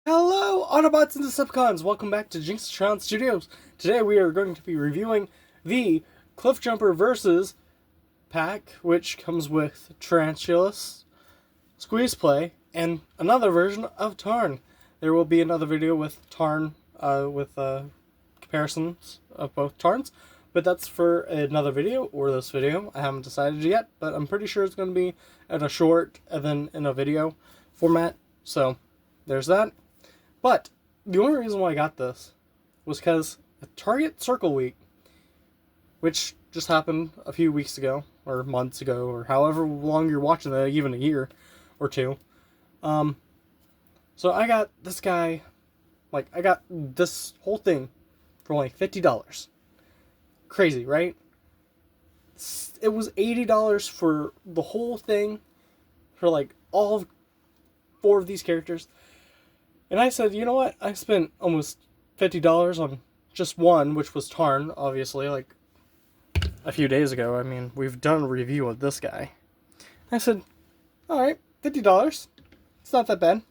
Hello, Autobots and Decepticons! Welcome back to Jinxtron Studios. Today we are going to be reviewing the Cliffjumper Versus pack, which comes with Tarantulas, Squeeze Play, and another version of Tarn. There will be another video with Tarn, with comparisons of both Tarns, but that's for another video, or this video. I haven't decided yet, but I'm pretty sure it's going to be in a short and then in a video format, so there's that. But the only reason why I got this was because Target Circle Week, which just happened a few weeks ago, or months ago, or however long you're watching that, even a year or two. So I got this guy, I got this whole thing for only $50. Crazy, right? It was $80 for the whole thing, for all 4 of these characters. And I said, you know what? I spent almost $50 on just one, which was Tarn, obviously, a few days ago. I mean, we've done a review of this guy. I said, alright, $50. It's not that bad.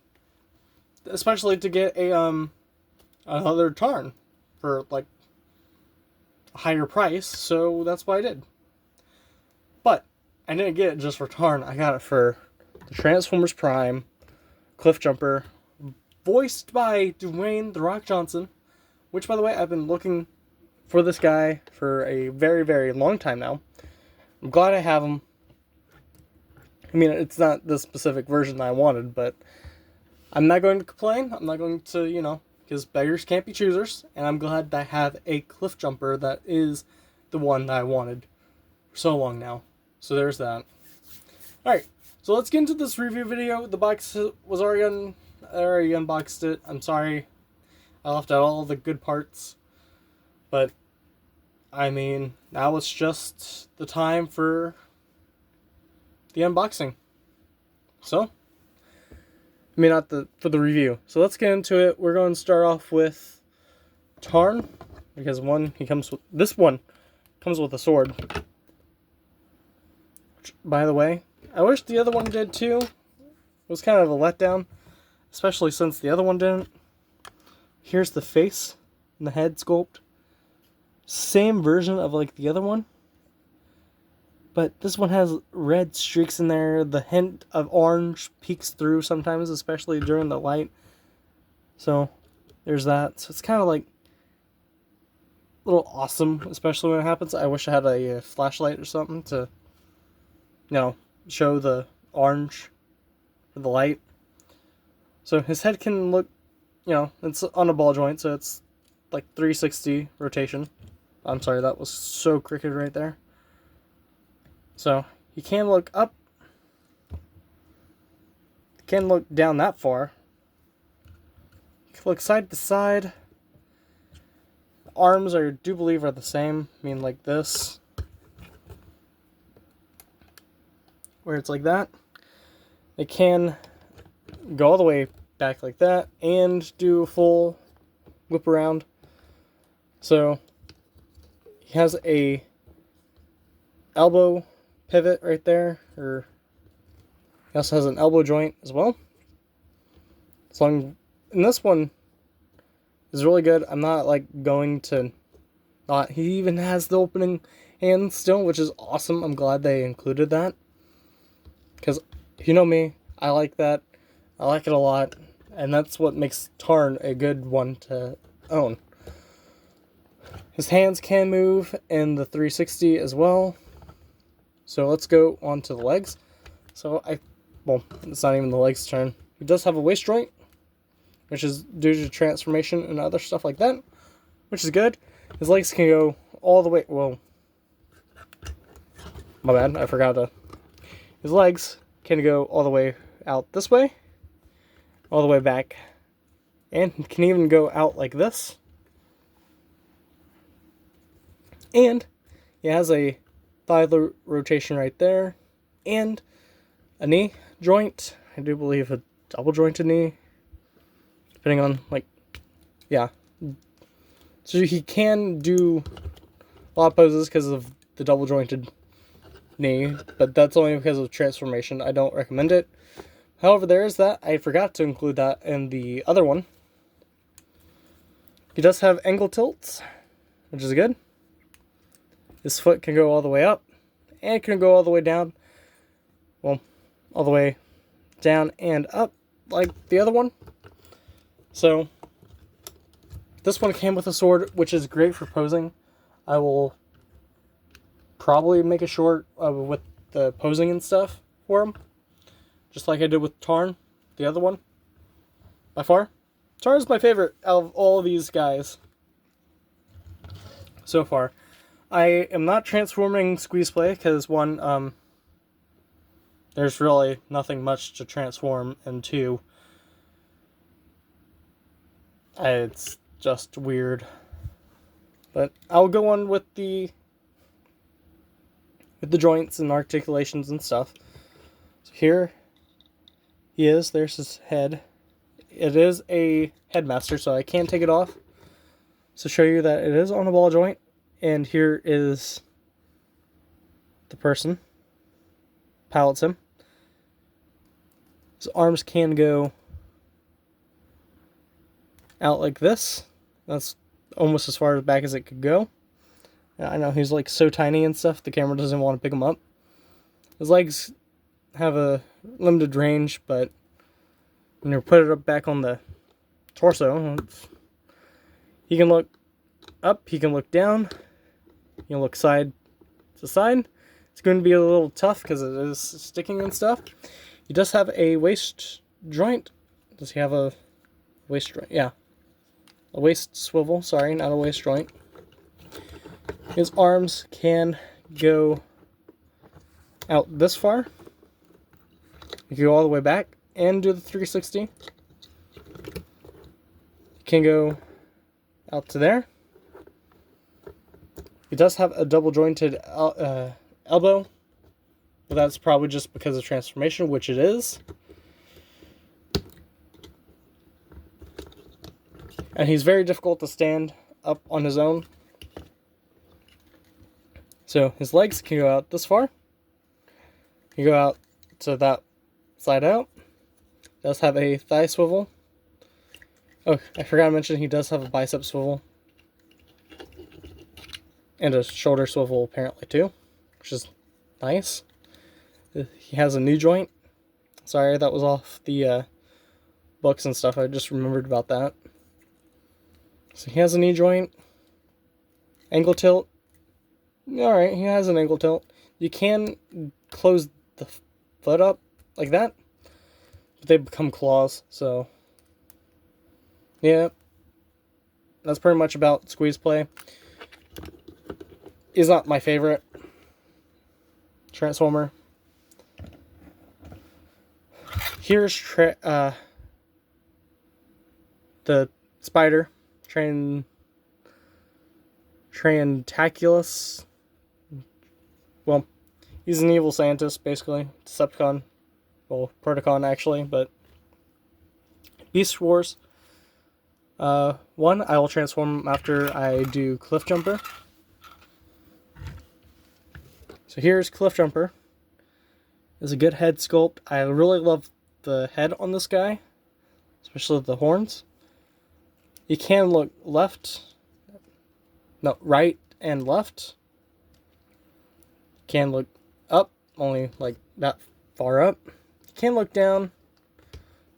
Especially to get another Tarn for, a higher price, so that's what I did. But I didn't get it just for Tarn. I got it for the Transformers Prime, Cliffjumper, voiced by Dwayne "The Rock" Johnson, which, by the way, I've been looking for this guy for a very, very long time now. I'm glad I have him. I mean, it's not the specific version I wanted, but I'm not going to complain. I'm not going to, because beggars can't be choosers, and I'm glad that I have a Cliffjumper that is the one that I wanted for so long now. So there's that. Alright, so let's get into this review video. The box was already I already unboxed it. I'm sorry. I left out all the good parts. But, I mean, now it's just the time for the unboxing. So, not for the review. So let's get into it. We're going to start off with Tarn, because this one comes with a sword. Which, by the way, I wish the other one did too. It was kind of a letdown, especially since the other one didn't. Here's the face and the head sculpt. Same version of the other one. But this one has red streaks in there. The hint of orange peeks through sometimes, especially during the light. So there's that. So it's kind of a little awesome, especially when it happens. I wish I had a flashlight or something to, show the orange for the light. So his head can look, it's on a ball joint, so it's 360 rotation. I'm sorry, that was so crooked right there. So he can look up. He can look down that far. He can look side to side. The arms, I do believe, are the same. I mean, like this. Where it's like that. They can go all the way back like that and do a full whip around. So he has a elbow pivot right there, or he also has an elbow joint as well. And this one is really good. I'm not going to not. He even has the opening hand still, which is awesome. I'm glad they included that, because you know me, I like that. I like it a lot, and that's what makes Tarn a good one to own. His hands can move in the 360 as well. So let's go on to the legs. So it's not even the legs' turn. He does have a waist joint, which is due to transformation and other stuff like that, which is good. His legs can go all the way. Well, my bad. I forgot to. His legs can go all the way out this way, all the way back, and can even go out like this. And he has a thigh rotation right there, and a knee joint. I do believe a double jointed knee, depending on yeah. So he can do a lot of poses because of the double jointed knee, but that's only because of transformation. I don't recommend it. However, there is that. I forgot to include that in the other one. He does have angle tilts, which is good. His foot can go all the way up, and it can go all the way down. Well, all the way down and up, like the other one. So, this one came with a sword, which is great for posing. I will probably make a short with the posing and stuff for him. Just like I did with Tarn, the other one. By far. Tarn's my favorite out of all of these guys so far. I am not transforming Squeeze Play because one, there's really nothing much to transform, and two, it's just weird. But I'll go on with the joints and articulations and stuff. So here he is. There's his head. It is a headmaster, so I can't take it off. So show you that it is on a ball joint. And here is the person. Pilots him. His arms can go out like this. That's almost as far back as it could go. I know he's like so tiny and stuff, the camera doesn't want to pick him up. His legs have a limited range, but when you put it up back on the torso, he can look up, he can look down, he can look side to side. It's going to be a little tough because it is sticking and stuff. He does have a waist joint. Does he have a waist joint? Yeah. A waist swivel, sorry, not a waist joint. His arms can go out this far. You can go all the way back and do the 360. You can go out to there. He does have a double jointed elbow, but that's probably just because of transformation, which it is. And he's very difficult to stand up on his own. So his legs can go out this far. You go out to that side out. Does have a thigh swivel. Oh, I forgot to mention he does have a bicep swivel. And a shoulder swivel apparently too, which is nice. He has a knee joint. Sorry, that was off the books and stuff. I just remembered about that. So he has a knee joint. Angle tilt. Alright, he has an angle tilt. You can close the foot up like that, but they become claws, so yeah. That's pretty much about Squeeze Play. He's not my favorite Transformer. Here's the spider, Trantaculus. Well, he's an evil scientist, basically. Decepticon. Well, Protocon, actually, but Beast Wars. One, I will transform him after I do Cliff Jumper. So here's Cliff Jumper. It's a good head sculpt. I really love the head on this guy, especially the horns. You can look right and left. Can look up, only like that far up. You can look down.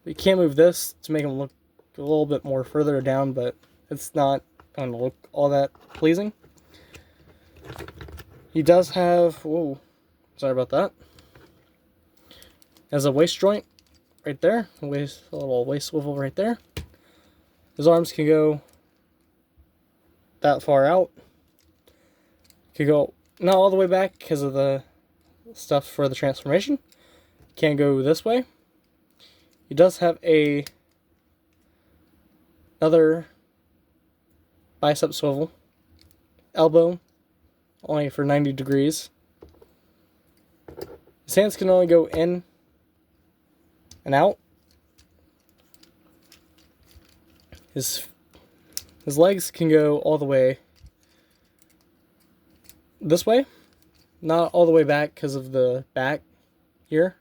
But you can move this to make him look a little bit more further down, but it's not going to look all that pleasing. He does have, whoa, sorry about that. Has a waist joint right there, a little waist swivel right there. His arms can go that far out. Can go not all the way back because of the stuff for the transformation. Can't go this way. He does have another bicep swivel. Elbow, only for 90 degrees. His hands can only go in and out. His legs can go all the way this way. Not all the way back because of the back here.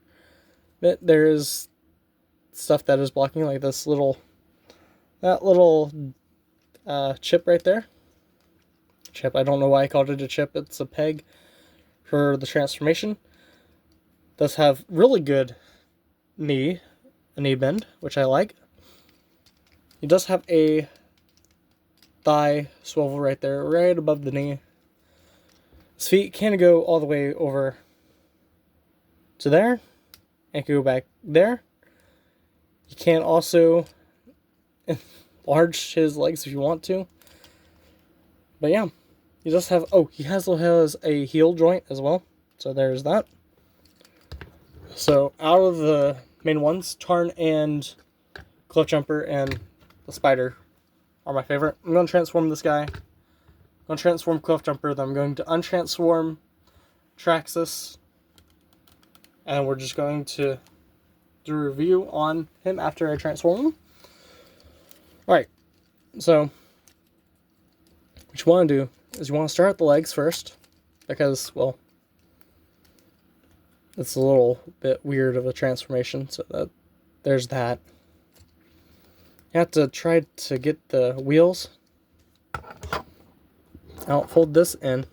But there is stuff that is blocking, like this little, that little chip right there. Chip, I don't know why I called it a chip. It's a peg for the transformation. Does have really good a knee bend, which I like. It does have a thigh swivel right there, right above the knee. His feet can go all the way over to there, and can go back there. You can also enlarge his legs if you want to. But yeah, he does have, oh, he also has a heel joint as well. So there's that. So out of the main ones, Tarn and Cliff Jumper and the Spider are my favorite. I'm going to transform this guy. I'm going to transform Cliff Jumper, then I'm going to untransform Traxxas. And we're just going to do a review on him after I transform him. Alright, so what you want to do is you want to start at the legs first, because, well, it's a little bit weird of a transformation, so that there's that. You have to try to get the wheels out, fold this in.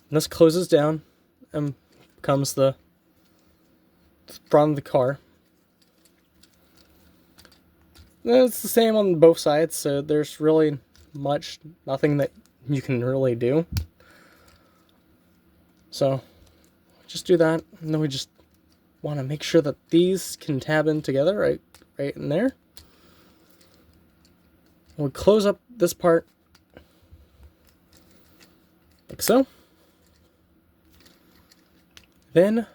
And this closes down and becomes the front of the car. And it's the same on both sides, so there's really nothing that you can really do. So just do that, and then we just want to make sure that these can tab in together right in there. And we close up this part like so. Then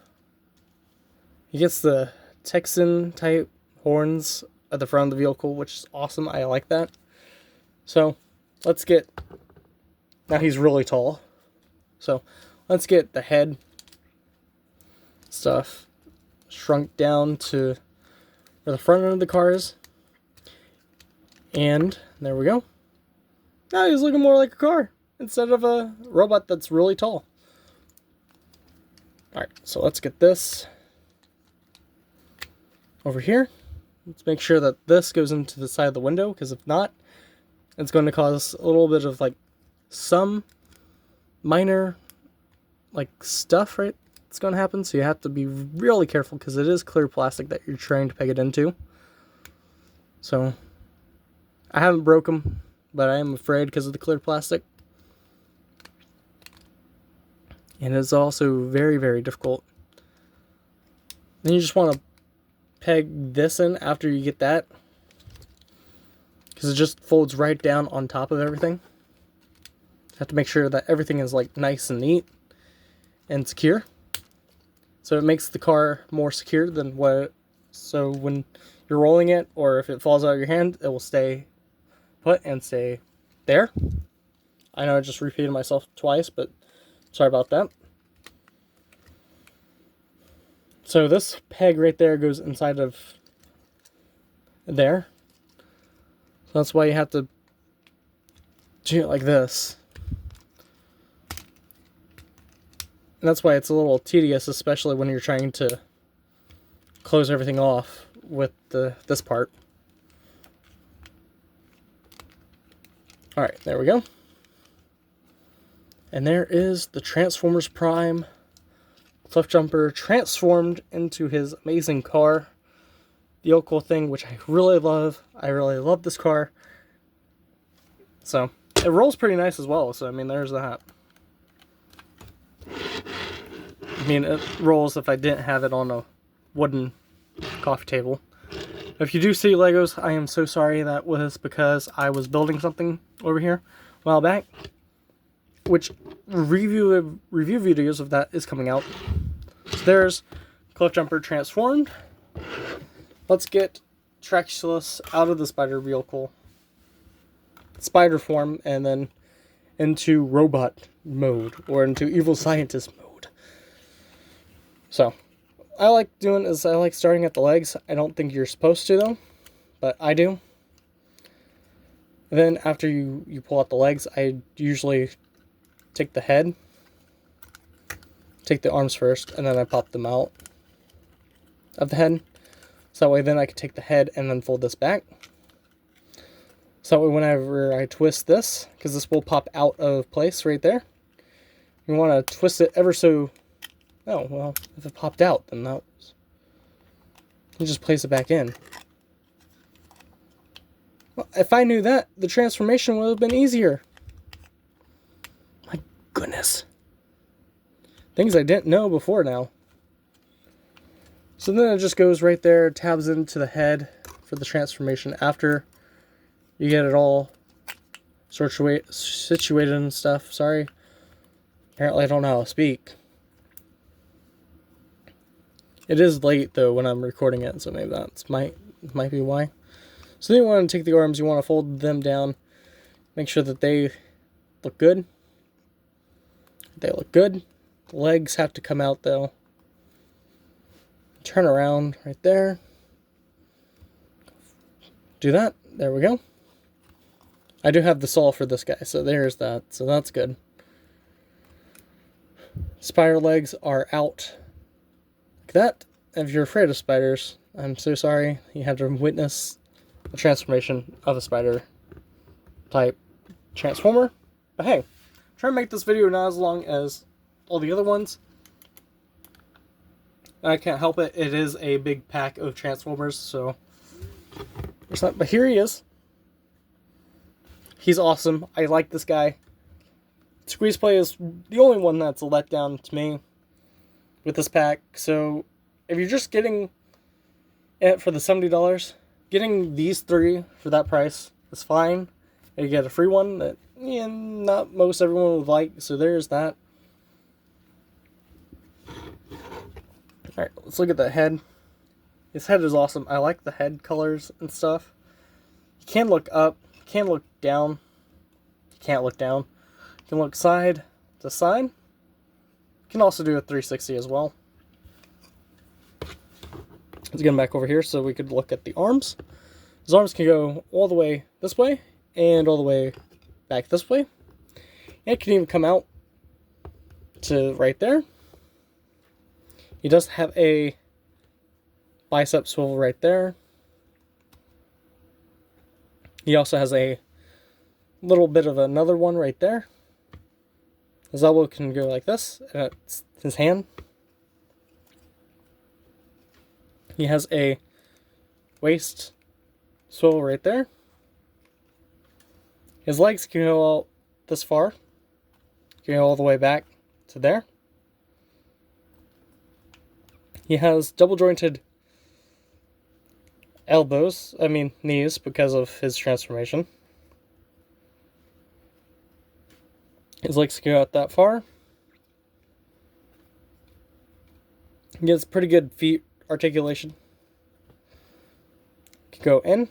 he gets the Texan type horns at the front of the vehicle, which is awesome. I like that. So let's get, now he's really tall, so let's get the head stuff shrunk down to where the front end of the car is. And there we go. Now he's looking more like a car instead of a robot that's really tall. Alright, so let's get this over here. Let's make sure that this goes into the side of the window, because if not, it's going to cause a little bit of like some minor like stuff, right? It's going to happen, so you have to be really careful, because it is clear plastic that you're trying to peg it into. So I haven't broke them, but I am afraid because of the clear plastic. And it's also very, very difficult. Then you just want to peg this in after you get that, because it just folds right down on top of everything. You have to make sure that everything is like nice and neat and secure, so it makes the car more secure than what. So when you're rolling it, or if it falls out of your hand, it will stay put and stay there. I know I just repeated myself twice, but sorry about that. So this peg right there goes inside of there. So that's why you have to do it like this. And that's why it's a little tedious, especially when you're trying to close everything off with this part. Alright, there we go. And there is the Transformers Prime Cliff Jumper transformed into his amazing car. The old cool thing, which I really love. I really love this car. So, it rolls pretty nice as well, so I mean, there's that. I mean, it rolls if I didn't have it on a wooden coffee table. If you do see Legos, I am so sorry. That was because I was building something over here a while back, which review videos of that is coming out. So there's Cliff Jumper transformed. Let's get Traxxas out of the spider vehicle, spider form, and then into robot mode, or into evil scientist mode. So I like starting at the legs. I don't think you're supposed to though, but I do. And then after you pull out the legs, I usually take the head, take the arms first, and then I pop them out. of the head. So that way then I can take the head and then fold this back. So that way whenever I twist this, because this will pop out of place right there, you want to twist it ever so... Oh, well, if it popped out, then that was... You just place it back in. Well, if I knew that, the transformation would have been easier. My goodness. Things I didn't know before now. So then it just goes right there, tabs into the head for the transformation after you get it all situated and stuff. Sorry. Apparently I don't know how to speak. It is late though when I'm recording it, so maybe that's might be why. So then you want to take the arms, you want to fold them down, make sure that they look good. They look good. The legs have to come out though. Turn around right there. Do that. There we go. I do have the saw for this guy, so there's that. So that's good. Spider legs are out like that. If you're afraid of spiders, I'm so sorry. You have to witness the transformation of a spider type transformer. But hey, try to make this video not as long as all the other ones. I can't help it. It is a big pack of Transformers, so there's not. But here he is. He's awesome. I like this guy. Squeeze Play is the only one that's a letdown to me with this pack. So if you're just getting it for the $70, getting these three for that price is fine. And you get a free one that not most everyone would like. So there's that. Alright, let's look at the head. His head is awesome. I like the head colors and stuff. You can look up. You can look down. You can't look down. You can look side to side. You can also do a 360 as well. Let's get him back over here so we could look at the arms. His arms can go all the way this way and all the way back this way. And it can even come out to right there. He does have a bicep swivel right there. He also has a little bit of another one right there. His elbow can go like this, and it's his hand. He has a waist swivel right there. His legs can go all this far. Can go all the way back to there. He has double jointed knees because of his transformation. His legs can go out that far. He has pretty good feet articulation. Can go in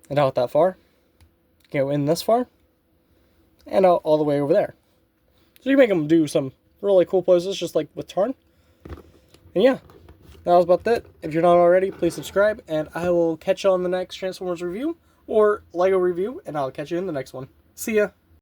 and out that far. Can go in this far and out all the way over there. So you can make him do some really cool poses just like with Tarn. And yeah, that was about that. If you're not already, please subscribe, and I will catch you on the next Transformers review or Lego review, and I'll catch you in the next one. See ya!